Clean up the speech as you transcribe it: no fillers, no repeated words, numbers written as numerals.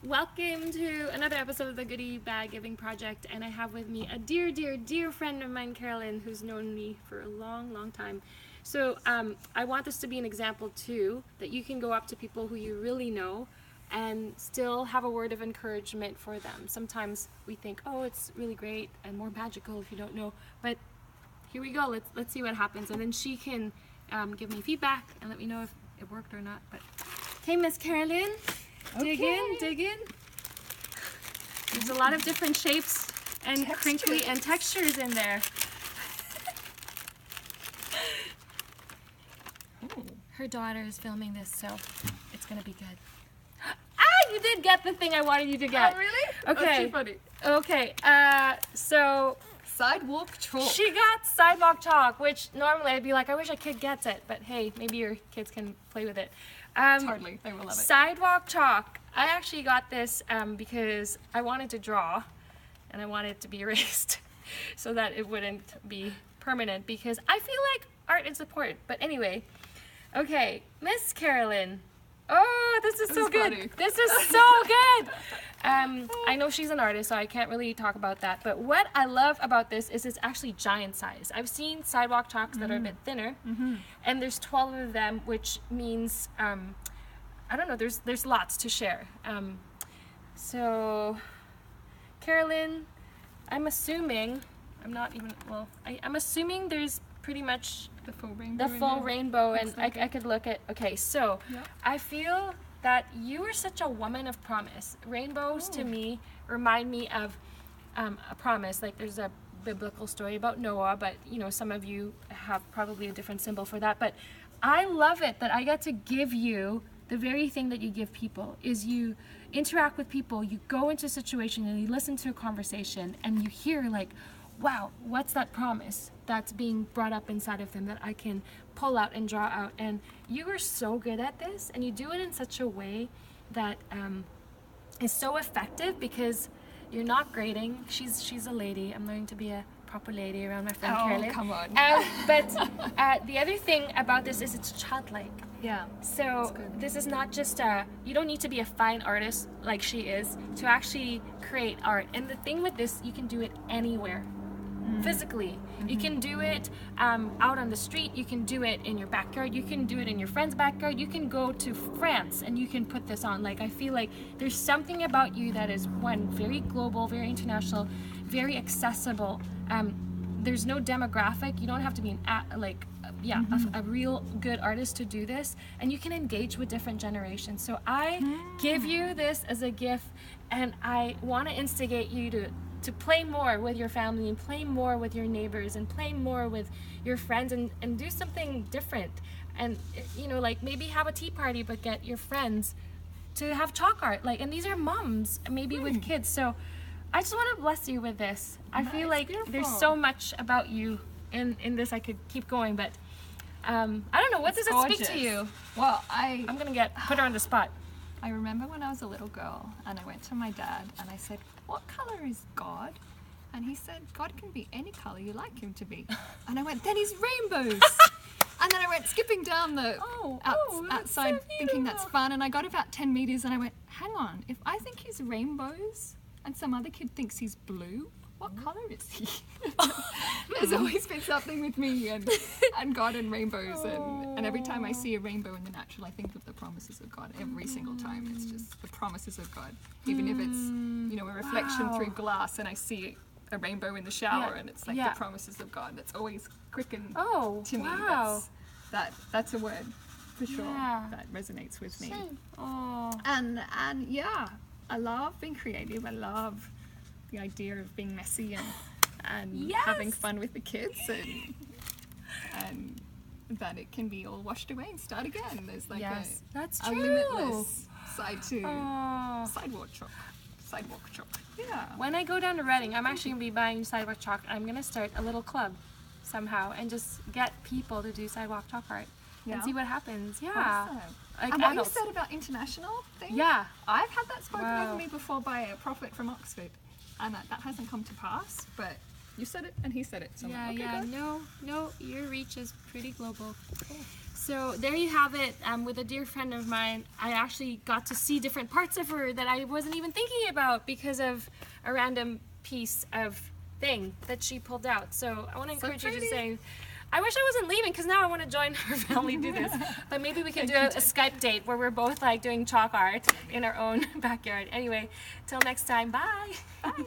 Welcome to another episode of the Goody Bag Giving Project, and I have with me a dear, dear, dear friend of mine, Carolyn, who's known me for a long, long time. So I want this to be an example too, that you can go up to people who you really know and still have a word of encouragement for them. Sometimes we think, oh, it's really great and more magical if you don't know, but here we go, let's see what happens, and then she can give me feedback and let me know if it worked or not. But okay, Miss Carolyn. Dig in. There's a lot of different shapes and crinkly and textures in there. Her daughter is filming this, so it's gonna be good. You did get the thing I wanted you to get. Oh, really? Okay. That's too funny. Okay, so sidewalk chalk. she got sidewalk chalk, which normally I'd be like, I wish a kid gets it, but hey, maybe your kids can play with it. Totally, they will love it. Sidewalk chalk. I actually got this because I wanted to draw and I wanted it to be erased so that it wouldn't be permanent, because I feel like art is important. But anyway, okay, Miss Carolyn. Oh, this is so good. Funny. This is so good. I know she's an artist, so I can't really talk about that. But what I love about this is it's actually giant size. I've seen sidewalk chalks that are a bit thinner, and there's 12 of them, which means I don't know. There's lots to share. So, Carolyn, I'm assuming I'm assuming there's pretty much the full rainbow. The full rainbow, and like I could look at. Okay, so yeah. I feel that you are such a woman of promise. Rainbows to me remind me of a promise. Like there's a biblical story about Noah, but you know, some of you have probably a different symbol for that. But I love it that I get to give you the very thing that you give people. Is you interact with people, you go into a situation and you listen to a conversation and you hear like, wow, what's that promise that's being brought up inside of them that I can pull out and draw out? And you are so good at this, and you do it in such a way that is so effective, because you're not grading. She's a lady. I'm learning to be a proper lady around my friend Carolyn. Oh, come on. But the other thing about this is it's childlike. Yeah. So this is not just you don't need to be a fine artist like she is to actually create art. And the thing with this, you can do it anywhere. Physically. You can do it out on the street, you can do it in your backyard, you can do it in your friend's backyard, you can go to France and you can put this on. Like, I feel like there's something about you that is, one, very global, very international, very accessible. There's no demographic. You don't have to be a real good artist to do this, and you can engage with different generations. So I give you this as a gift, and I want to instigate you to play more with your family and play more with your neighbors and play more with your friends and do something different. And you know, like maybe have a tea party, but get your friends to have chalk art. Like, and these are moms maybe with kids. So I just want to bless you with this. I feel like there's so much about you in this. I could keep going, but I don't know, what does it speak to you? Well, I'm gonna put her on the spot. I remember when I was a little girl and I went to my dad and I said, what color is God? And he said, God can be any color you like him to be. And I went, then he's rainbows. And then I went skipping down the outside thinking that's fun. And I got about 10 meters and I went, hang on, if I think he's rainbows and some other kid thinks he's blue, what color is he? There's always been something with me and God and rainbows, and every time I see a rainbow in the natural, I think of the promises of God. Every single time, it's just the promises of God. Even if it's, you know, a reflection through glass, and I see a rainbow in the shower, and it's like the promises of God. That's always quickened to me. That's a word for sure that resonates with me. And yeah, I love being creative. I love the idea of being messy and having fun with the kids, and that it can be all washed away and start again. There's like a limitless side to sidewalk chalk. Yeah. When I go down to Reading, I'm actually gonna be buying sidewalk chalk. I'm gonna start a little club somehow and just get people to do sidewalk chalk art and see what happens. Yeah. Awesome. Like and adults. what you said about international things, I've had that spoken over me before by a prophet from Oxford, and that hasn't come to pass, but you said it and he said it. So No, your reach is pretty global. Cool. So there you have it. With a dear friend of mine, I actually got to see different parts of her that I wasn't even thinking about because of a random piece of thing that she pulled out. So I want to encourage you to say, I wish I wasn't leaving because now I want to join her family do this. But maybe we can do a Skype date where we're both like doing chalk art in our own backyard. Anyway, till next time, bye. Bye.